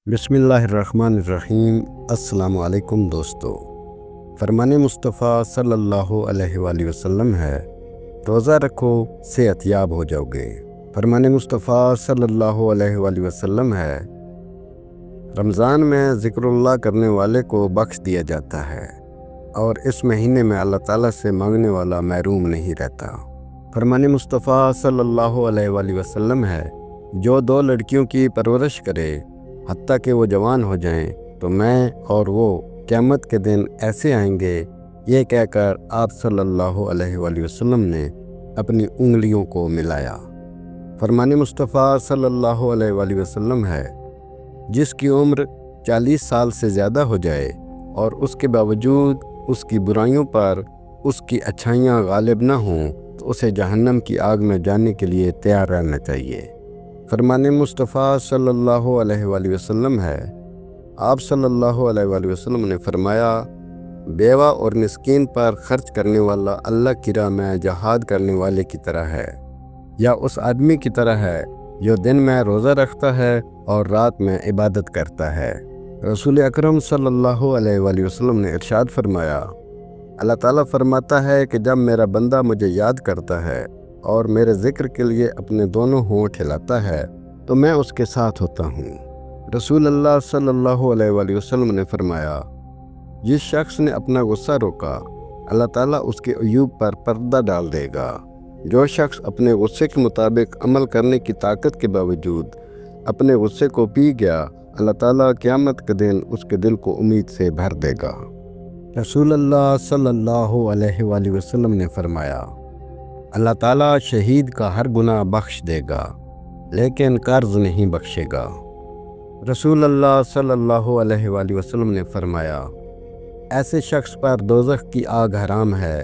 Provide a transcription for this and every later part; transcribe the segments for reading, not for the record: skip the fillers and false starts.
بسم اللہ الرحمن الرحیم۔ السلام علیکم دوستو۔ فرمان مصطفیٰ صلی اللہ علیہ وآلہ وسلم ہے، روزہ رکھو صحت یاب ہو جاؤ گے۔ فرمان مصطفیٰ صلی اللہ علیہ وآلہ وسلم ہے، رمضان میں ذکر اللہ کرنے والے کو بخش دیا جاتا ہے اور اس مہینے میں اللہ تعالیٰ سے مانگنے والا محروم نہیں رہتا۔ فرمان مصطفیٰ صلی اللہ علیہ وآلہ وسلم ہے، جو دو لڑکیوں کی پرورش کرے حتیٰ کہ وہ جوان ہو جائیں تو میں اور وہ قیامت کے دن ایسے آئیں گے۔ یہ کہہ کر آپ صلی اللہ علیہ وآلہ وسلم نے اپنی انگلیوں کو ملایا۔ فرمان مصطفیٰ صلی اللہ علیہ وآلہ وسلم ہے، جس کی عمر 40 سال سے زیادہ ہو جائے اور اس کے باوجود اس کی برائیوں پر اس کی اچھائیاں غالب نہ ہوں تو اسے جہنم کی آگ میں جانے کے لیے تیار رہنا چاہیے۔ فرمان مصطفیٰ صلی اللہ علیہ وآلہ وسلم ہے، آپ صلی اللہ علیہ وآلہ وسلم نے فرمایا، بیوہ اور مسکین پر خرچ کرنے والا اللہ کی راہ میں جہاد کرنے والے کی طرح ہے، یا اس آدمی کی طرح ہے جو دن میں روزہ رکھتا ہے اور رات میں عبادت کرتا ہے۔ رسول اکرم صلی اللہ علیہ وآلہ وسلم نے ارشاد فرمایا، اللہ تعالیٰ فرماتا ہے کہ جب میرا بندہ مجھے یاد کرتا ہے اور میرے ذکر کے لیے اپنے دونوں ہونٹ ہلاتا ہے تو میں اس کے ساتھ ہوتا ہوں۔ رسول اللہ صلی اللہ علیہ وآلہ وسلم نے فرمایا، جس شخص نے اپنا غصہ روکا اللہ تعالیٰ اس کے عیوب پر پردہ ڈال دے گا۔ جو شخص اپنے غصے کے مطابق عمل کرنے کی طاقت کے باوجود اپنے غصے کو پی گیا، اللہ تعالیٰ قیامت کے دن اس کے دل کو امید سے بھر دے گا۔ رسول اللہ صلی اللہ علیہ وآلہ وسلم نے فرمایا، اللہ تعالیٰ شہید کا ہر گناہ بخش دے گا لیکن قرض نہیں بخشے گا۔ رسول اللہ صلی اللہ علیہ وآلہ وسلم نے فرمایا، ایسے شخص پر دوزخ کی آگ حرام ہے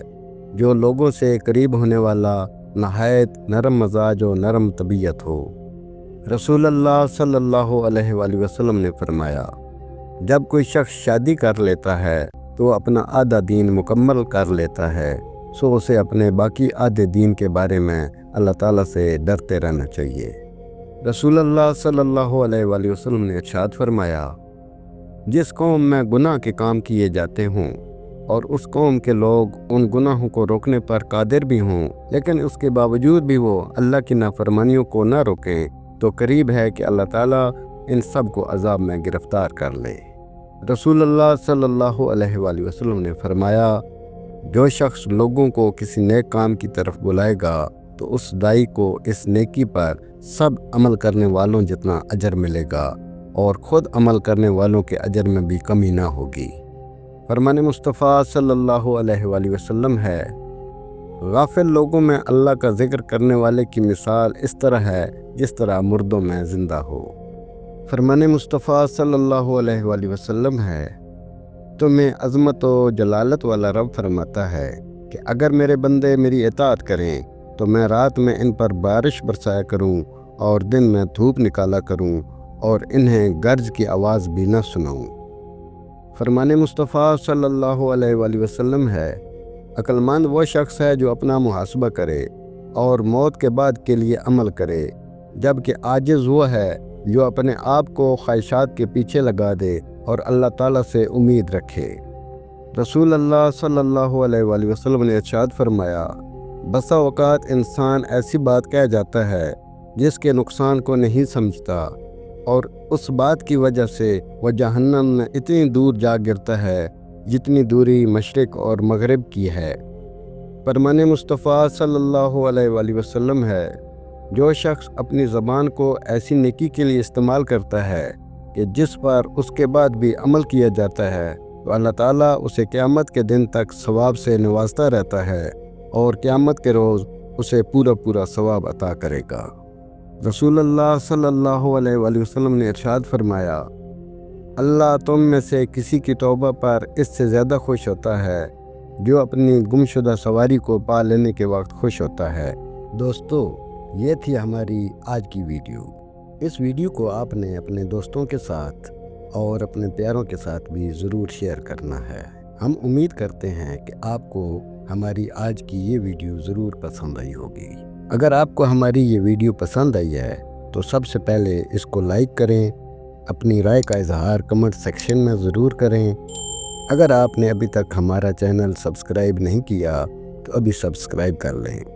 جو لوگوں سے قریب ہونے والا، نہایت نرم مزاج و نرم طبیعت ہو۔ رسول اللہ صلی اللہ علیہ وآلہ وسلم نے فرمایا، جب کوئی شخص شادی کر لیتا ہے تو اپنا آدھا دین مکمل کر لیتا ہے، سو اسے اپنے باقی آدھے دین کے بارے میں اللہ تعالیٰ سے ڈرتے رہنا چاہیے۔ رسول اللہ صلی اللہ علیہ وآلہ وسلم نے ارشاد فرمایا، جس قوم میں گناہ کے کام کیے جاتے ہوں اور اس قوم کے لوگ ان گناہوں کو روکنے پر قادر بھی ہوں لیکن اس کے باوجود بھی وہ اللہ کی نافرمانیوں کو نہ روکیں تو قریب ہے کہ اللہ تعالیٰ ان سب کو عذاب میں گرفتار کر لے۔ رسول اللہ صلی اللہ علیہ وآلہ وسلم نے فرمایا، جو شخص لوگوں کو کسی نیک کام کی طرف بلائے گا تو اس دائی کو اس نیکی پر سب عمل کرنے والوں جتنا اجر ملے گا اور خود عمل کرنے والوں کے اجر میں بھی کمی نہ ہوگی۔ فرمان مصطفیٰ صلی اللہ علیہ وآلہ وسلم ہے، غافل لوگوں میں اللہ کا ذکر کرنے والے کی مثال اس طرح ہے جس طرح مردوں میں زندہ ہو۔ فرمان مصطفیٰ صلی اللہ علیہ وآلہ وسلم ہے، تمہیں عظمت و جلالت والا رب فرماتا ہے کہ اگر میرے بندے میری اطاعت کریں تو میں رات میں ان پر بارش برسایا کروں اور دن میں دھوپ نکالا کروں اور انہیں گرج کی آواز بھی نہ سناؤں۔ فرمان مصطفیٰ صلی اللہ علیہ وآلہ وسلم ہے، عقل مند وہ شخص ہے جو اپنا محاسبہ کرے اور موت کے بعد کے لیے عمل کرے، جبکہ عاجز وہ ہے جو اپنے آپ کو خواہشات کے پیچھے لگا دے اور اللہ تعالیٰ سے امید رکھے۔ رسول اللہ صلی اللہ علیہ وآلہ وسلم نے ارشاد فرمایا، بسا اوقات انسان ایسی بات کہہ جاتا ہے جس کے نقصان کو نہیں سمجھتا اور اس بات کی وجہ سے وہ جہنم میں اتنی دور جا گرتا ہے جتنی دوری مشرق اور مغرب کی ہے۔ فرمان مصطفیٰ صلی اللہ علیہ وآلہ وسلم ہے، جو شخص اپنی زبان کو ایسی نیکی کے لیے استعمال کرتا ہے کہ جس پر اس کے بعد بھی عمل کیا جاتا ہے تو اللہ تعالیٰ اسے قیامت کے دن تک ثواب سے نوازتا رہتا ہے اور قیامت کے روز اسے پورا ثواب عطا کرے گا۔ رسول اللہ صلی اللہ علیہ وآلہ وسلم نے ارشاد فرمایا، اللہ تم میں سے کسی کی توبہ پر اس سے زیادہ خوش ہوتا ہے جو اپنی گمشدہ سواری کو پا لینے کے وقت خوش ہوتا ہے۔ دوستو، یہ تھی ہماری آج کی ویڈیو۔ اس ویڈیو کو آپ نے اپنے دوستوں کے ساتھ اور اپنے پیاروں کے ساتھ بھی ضرور شیئر کرنا ہے۔ ہم امید کرتے ہیں کہ آپ کو ہماری آج کی یہ ویڈیو ضرور پسند آئی ہوگی۔ اگر آپ کو ہماری یہ ویڈیو پسند آئی ہے تو سب سے پہلے اس کو لائک کریں اپنی رائے کا اظہار کمنٹ سیکشن میں ضرور کریں۔ اگر آپ نے ابھی تک ہمارا چینل سبسکرائب نہیں کیا تو ابھی سبسکرائب کر لیں۔